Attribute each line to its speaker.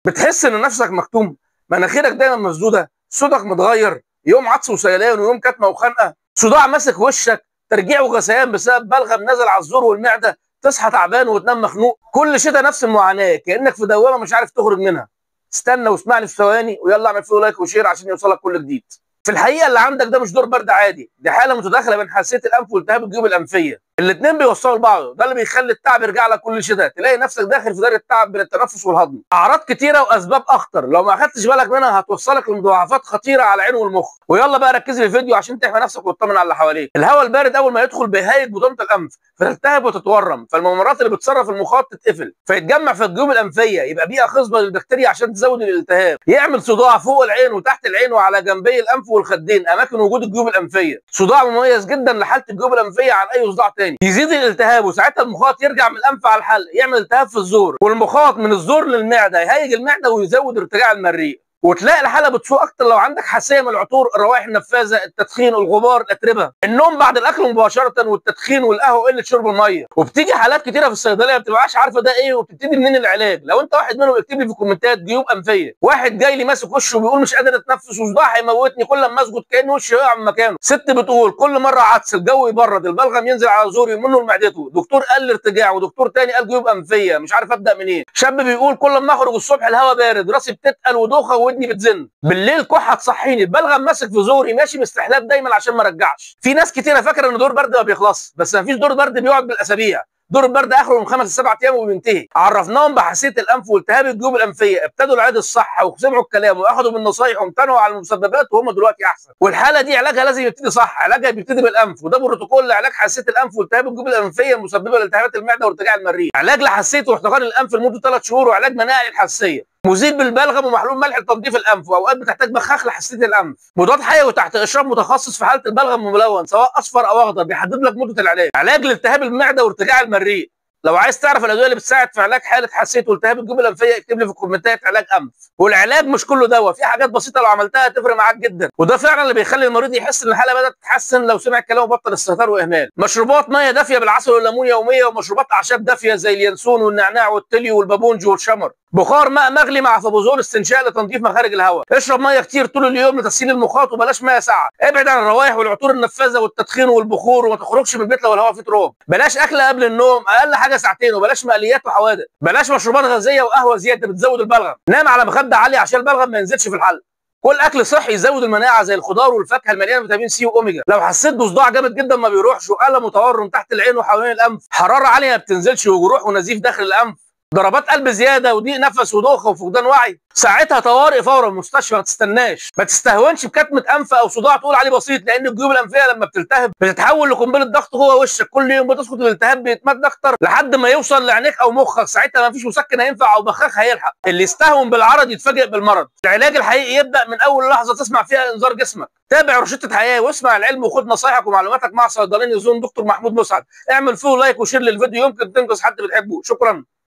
Speaker 1: بتحس ان نفسك مكتوم، مناخيرك دايما مسدوده، صوتك متغير، يوم عطس وسيلان ويوم كتمه وخنقه، صداع ماسك وشك، ترجيع وغثيان بسبب بلغم نازل على الزور والمعده، تصحى تعبان وتنام مخنوق. كل شتاء نفس المعاناه، كانك في دوامه مش عارف تخرج منها. استنى واسمعني في ثواني، ويلا اعمل فيه لايك وشير عشان يوصلك كل جديد. في الحقيقه اللي عندك ده مش دور برد عادي، دي حاله متداخله بين حساسيه الانف والتهاب الجيوب الانفيه. الاثنين بيوصلوا لبعض، ده اللي بيخلي التعب يرجع لك كل شتاء، تلاقي نفسك داخل في دايره تعب بين التنفس والهضم. اعراض كتيره واسباب اخطر لو ما اخدتش بالك منها هتوصلك لمضاعفات خطيره على العين والمخ. ويلا بقى ركزي في الفيديو عشان تحمي نفسك وتطمن على اللي حواليك. الهواء البارد اول ما يدخل بيهيج بطانه الانف فتلتهب وتتورم، فالممرات اللي بتصرف المخاط تتقفل، فيتجمع في الجيوب الانفيه، يبقى بيئه خصبه للبكتيريا عشان تزود الالتهاب، يعمل صداع فوق العين وتحت العين وعلى جنبي الانف والخدين اماكن وجود الجيوب الانفيه. صداع مميز جدا لحاله الجيوب الانفيه عن اي صداع تاني. يزيد الالتهاب وساعتها المخاط يرجع من الانف على الحلق، يعمل التهاب في الزور، والمخاط من الزور للمعده يهيج المعده ويزود ارتجاع المريء. وتلاقي الحاله بتسوء اكتر لو عندك حساسيه من العطور، الروائح النفاذه، التدخين، الغبار، الاتربه، النوم بعد الاكل مباشره، والتدخين والقهوه وقله شرب الميه. وبتيجي حالات كتيره في الصيدليه ما بتبقاش عارفه ده ايه وبتبتدي منين العلاج. لو انت واحد منهم اكتب لي في الكومنتات جيوب انفيه. واحد جاي لي ماسك وشه وبيقول مش قادر اتنفس وصداع هيموتني، كل ما اسجد كان وشي يقع من مكانه. ست بتقول كل مره عطس، الجو يبرد، البلغم ينزل على زوري منه لمعدته، دكتور قال لي ارتجاع ودكتور تاني قال جيوب انفيه، مش عارف ابدا منين. شاب بيقول كل ما اخرج الصبح الهواء بارد، راسي بتتقل ودوخه وودني بتزن، بالليل كحه تصحيني، البلغم ماسك في زوري، ماشي باستحلاب دايما عشان ما ارجعش. في ناس كتيره فاكره ان دور برد ما بيخلصش، بس ما فيش دور برد بيقعد بالاسابيع. دور البرد اخره من 5 ل 7 ايام وبينتهي. عرفناهم بحساسيه الانف والتهاب الجيوب الانفيه، ابتدوا العلاج الصح وسمعوا الكلام واخدوا بالنصايح وامتنعوا على المسببات وهم دلوقتي احسن. والحاله دي علاجها لازم يبتدي صح، علاجها بيبتدي بالانف، وده بروتوكول لعلاج حساسيه الانف والتهاب الجيوب الانفيه المسببه لالتهابات المعده وارتجاع المريء. علاج لحساسيه واحتقان الانف لمده 3 شهور، وعلاج مناعي للحساسيه. مزيل بالبلغم ومحلول ملح لتنظيف الانف، واوقات بتحتاج بخاخ لحساسيه الانف. مضاد حيوي تحت اشراف متخصص في حاله البلغم ملون سواء اصفر او اخضر، بيحدد لك مده العلاج. علاج لالتهاب المعده وارتجاع المريء. لو عايز تعرف الادويه اللي بتساعد في علاج حاله حساسيه والتهاب الجيوب الانفيه اكتب لي في الكومنتات علاج انف. والعلاج مش كله دواء، في حاجات بسيطه لو عملتها تفرق معاك جدا، وده فعلا اللي بيخلي المريض يحس ان الحاله بدات تتحسن لو سمع الكلام وبطل استهتار واهمال. مشروبات ميه دافيه بالعسل والليمون يوميه، ومشروبات اعشاب دافيه زي اليانسون والنعناع والتليو والبابونج والشمر. بخار ماء مغلي مع فابوزول استنشاق لتنظيف مخارج الهواء. اشرب ميه كتير طول اليوم لتسهيل المخاط، وبلاش ميه ساقعه. ابعد عن الروائح والعطور النفاذه والتدخين والبخور، وما تخرجش من البيت لو الهواء فيه تراب. بلاش اكل قبل النوم، اقل حاجه ساعتين، وبلاش مقليات وحوادق. بلاش مشروبات غازيه وقهوه زياده بتزود البلغم. نام على مخده عاليه عشان البلغم ما ينزلش في الحلق. كل اكل صحي يزود المناعه زي الخضار والفاكهه المليانه فيتامين سي واوميجا. لو حسيت بصداع جامد جدا ما بيروحش، والم وتورم تحت العين وحوالين الانف، حراره عاليه ما بتنزلش، وجروح ونزيف داخل الانف، ضربات قلب زياده وضيق نفس ودوخه وفقدان وعي، ساعتها طوارئ فورا المستشفى، ما تستناش. ما تستهونش بكتمه انف او صداع تقول عليه بسيط، لان الجيوب الانفيه لما بتلتهب بتتحول لقنبله ضغط جوه وشك، كل يوم بتسقط الالتهاب بيتمد اكتر لحد ما يوصل لعينيك او مخك، ساعتها ما فيش مسكن هينفع او بخاخ هيلحق. اللي يستهون بالعرض يتفاجئ بالمرض. العلاج الحقيقي يبدا من اول لحظه تسمع فيها انذار جسمك. تابع روشته حياه واسمع العلم وخد نصايحك ومعلوماتك مع صيدلاني يزون دكتور محمود مسعد. اعمل فيه لايك وشير للفيديو، يمكن تنقذ حد بتحبه. شكرا.